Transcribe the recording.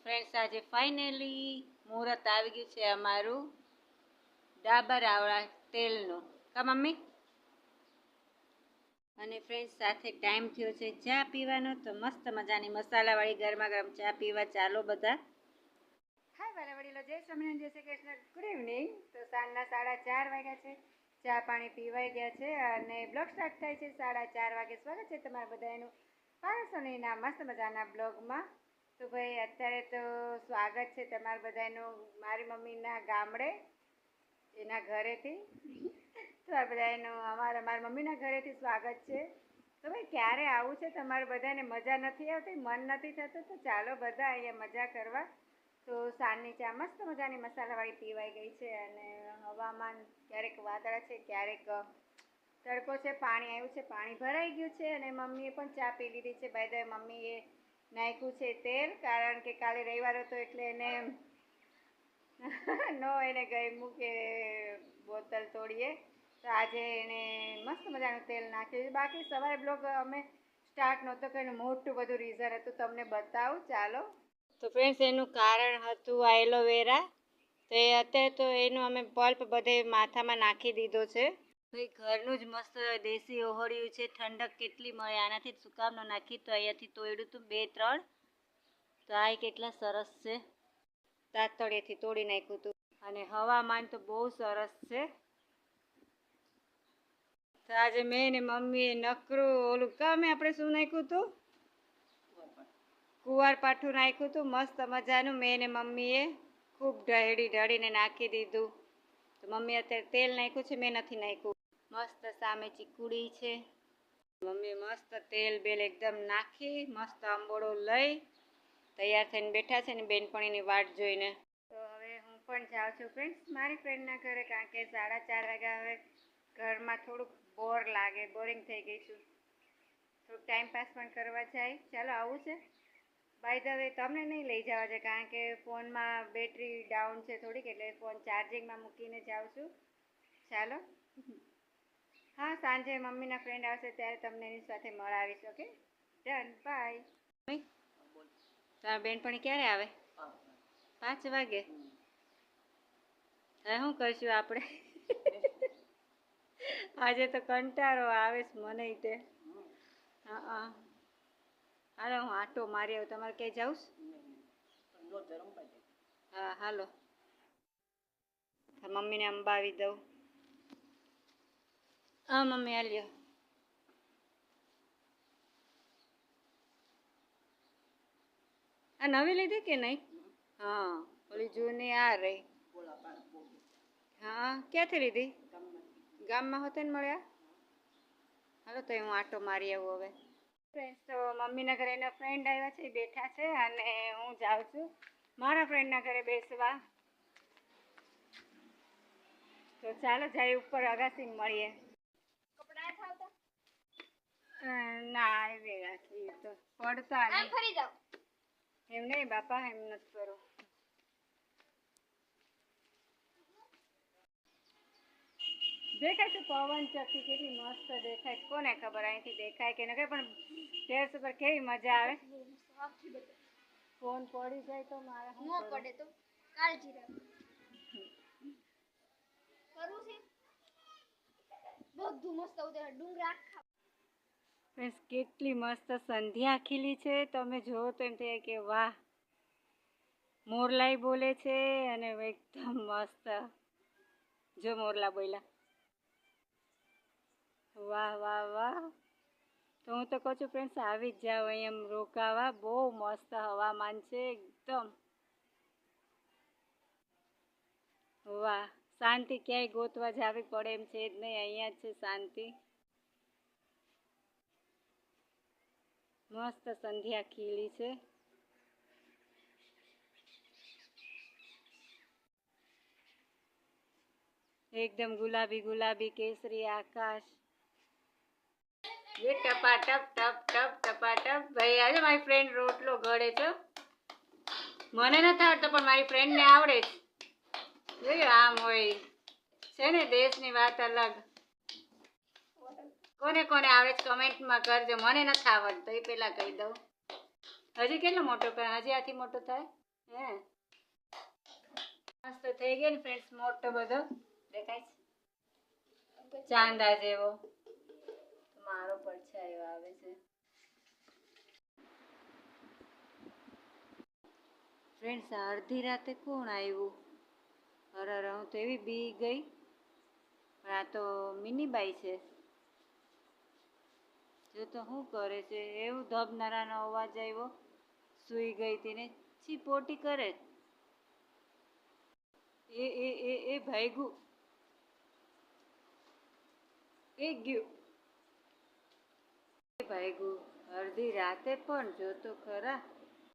Friends આજે finally મુહૂર્ત આવી ગયું છે અમારું ડાબર આવળા તેલનું કા મમ્મી. અને ફ્રેન્ડ્સ સાથે ટાઈમ થયો છે ચા પીવાનો, તો મસ્ત મજાની મસાલાવાળી ગરમા ગરમ ચા પીવા ચાલો બધા. હાય મારા વડીલો, જય સ્વામિનારાયણ, જય શ્રી કૃષ્ણ, ગુડ ઇવનિંગ. તો સાંજના 4:30 વાગ્યા છે, ચા પાણી પીવાઈ ગયા છે અને બ્લોગ સ્ટાર્ટ થાય છે 4:30 વાગે. સ્વાગત છે તમારા બધાનું પારસોનીના મસ્ત મજાના બ્લોગમાં. તો ભાઈ અત્યારે તો સ્વાગત છે તમારા બધાનું મારી મમ્મીના ગામડે, એના ઘરેથી. તો આ બધાનું મારી મમ્મીના ઘરેથી સ્વાગત છે. તો ભાઈ ક્યારે આવું છે તમારે બધાને, મજા નથી આવતી, મન નથી થતું, તો ચાલો બધા અહીંયા મજા કરવા. તો સાંજની ચા મસ્ત મજાની મસાલાવાળી પીવાઈ ગઈ છે અને હવામાન ક્યારેક વાદળા છે, ક્યારેક તડકો છે, પાણી આવ્યું છે, પાણી ભરાઈ ગયું છે અને મમ્મીએ પણ ચા પી લીધી છે. બાય ધ વે મમ્મીએ નાખ્યું છે તેલ, કારણ કે કાલે રવિવાર હતો એટલે એને એને ગમ્યું કે બોતલ તોડીએ, તો આજે એને મસ્ત મજાનું તેલ નાખ્યું. બાકી સવારે બ્લોગ અમે સ્ટાર્ટ નહોતો કર્યો, મોટું બધું રીઝન હતું, તમને બતાવું ચાલો. તો ફ્રેન્ડ્સ એનું કારણ હતું આ એલોવેરા. તો એ અત્યારે તો એનું અમે પલ્પ બધે માથામાં નાખી દીધો છે. ભાઈ ઘરનું જ મસ્ત દેશી ઓહળિયું છે, ઠંડક કેટલી મળે આનાથી. જ સુકામ ન નાખી તો અહીંયાથી તોડ્યું હતું 2-3. તો આ કેટલા સરસ છે, તાતળિયેથી તોડી નાખ્યું હતું. અને હવામાન તો બહુ સરસ છે. તો આજે મેં ને મમ્મીએ નકરું ઓલું કામે આપણે શું નાખ્યું હતું, કુંવાર પાઠું નાખ્યું હતું મસ્ત મજાનું. મેં ને મમ્મીએ ખૂબ ઢળીને નાખી દીધું. તો મમ્મી અત્યારે તેલ નાખ્યું છે, મેં નથી નાખ્યું. મસ્ત સામે ચીકુડી છે, મમ્મીએ મસ્ત તેલ બેલ એકદમ નાખી મસ્ત આંબોળો લઈ તૈયાર થઈને બેઠા છે ને બેનપણીની વાટ જોઈને. તો હવે હું પણ જાઉં છું ફ્રેન્ડ્સ મારી ફ્રેન્ડના ઘરે, કારણ કે 4:30 વાગ્યા. હવે ઘરમાં થોડુંક બોરિંગ થઈ ગઈ છું, થોડુંક ટાઈમ પાસ પણ કરવા જાય. ચાલો આવું છે. બાય ધ વે તમને નહીં લઈ જવા છે, કારણ કે ફોનમાં બેટરી ડાઉન છે થોડીક, એટલે ફોન ચાર્જિંગમાં મૂકીને જાઉં છું. ચાલો, હા સાંજે મમ્મીના ફ્રેન્ડ આવશે ત્યારે તમને એની સાથે મળાવીશ. Okay done, by. તારા બેનપણી ક્યારે આવે? 5 વાગે. હવે શું કરશું આપણે? આજે તો કંટાળો આવે છે મને તે. હા હાલો, હું આટો મારી આવું. તમારે ક્યાંય જાઉં? હા હાલો, મમ્મીને અંબાવી દઉં. હા મમ્મી હાલ્યો. આ નવી લીધી કે નહીં? હા ઓલી જૂની આ રહી. હા ક્યાંથી લીધી? ગામમાં હોતે ને મળ્યા. હાલો તો હું આટો મારી આવું હવે. ફ્રેન્ડ્સ તો મમ્મીના ઘરે એના ફ્રેન્ડ આવ્યા છે, બેઠા છે અને હું જાઉં છું મારા ફ્રેન્ડના ઘરે બેસવા. તો ચાલો જાય ઉપર અગાસી મળીએ. ના આવી રાખી તો પડતા એમ નહીં બાપા, એમ નથી કરું. દેખાય છે પવન ચક્કી કેટલી મસ્ત દેખાય, કોને ખબર અહીંથી દેખાય કે ન, પણ ટેરેસ ઉપર કેવી મજા આવે. ફોન પડી જાય તો મારે ન પડે તો કાળજી રાખ. કરું છે બધું મસ્ત ઉતરે ડુંગરા આખા. ફ્રેન્ડ્સ કેટલી મસ્ત સંધ્યા ખીલી છે, તમે જોવો તો એમ થાય કે વાહ. મોરલાઈ બોલે છે અને એકદમ મસ્ત. જો મોરલા બોલ્યા, વાહ વાહ વાહ. તો હું તો કહું છું ફ્રેન્ડ્સ આવી જ જાઓ અહીંયા રોકાવા, બહુ મસ્ત હવામાન છે એકદમ. વાહ, શાંતિ ક્યાંય ગોતવા જાવી પડે એમ છે જ નહીં, અહીંયા જ છે શાંતિ. મસ્ત સંધ્યા ખીલી છે. એકદમ ગુલાબી ગુલાબી કેસરી આકાશ. એ ટપાટપ ટપ ટપ ટપાટપ. ભાઈ આજે મારી ફ્રેન્ડ રોટલો ઘડે છે. મને નથી આવડતો પણ મારી ફ્રેન્ડને આવડે છે. જોયું આમ હોય છે ને, દેશની વાત અલગ. કોને કોને આવડે છે કમેન્ટમાં કરજો. મને નથી આવડતું એ પહેલાં કહી દઉં. હજી કેટલો મોટો કરે? હજી આથી મોટો થાય. હે મસ્ત થઈ ગયો ને ફ્રેન્ડ્સ, મોટો બધો દેખાય છે ચાંદા જેવો. મારો પડછાયો આવે છે. ફ્રેન્ડ્સ, અડધી રાતે કોણ આવ્યું? અરે હું તો એવી બી ગઈ. પણ આ તો મિની બાઈ છે. જો તો શું કરે છે? એવું ધબનારાનો અવાજ આવ્યો. સૂઈ ગઈ હતી ને ચીપોટી કરે. એ ભાગ્યું. એ ગયું. એ ભાગ્યું. અડધી રાતે પણ જો તો ખરા.